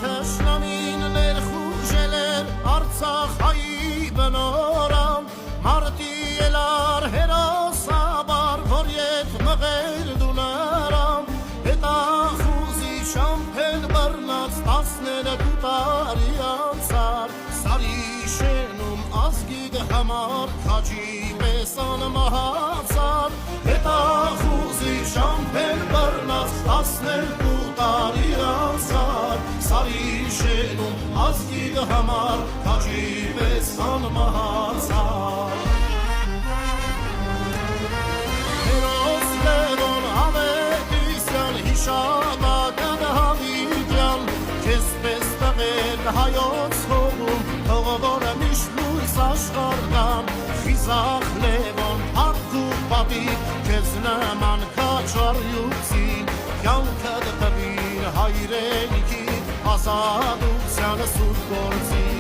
թշնամին ներխուժել էր Արցախայի բնորամ Մարտի ելար հերոսաբար որ ետ մղել դու նրան հետախուզի շամփել բռնած 12 տարի անցար Սարի շենում ազգիդ համար քաջի պես անմահացար հետախուզի շամփել բռնած 12 տարի անցար Սարի շենում ազգիդ համար քաջի պես անմահացար Հերոս Լևոն Ավետիսյան հիշատակն հավիտյան Քեզ պես տղել հայոց հողում թող որ միշտ լույս աշխարհ գամ Խիզախ Լևոն ակու պատիկ քեզ նման քաչարյուծի Կյանքդ տվիր հայրենիքի ազատության սուրբ գործի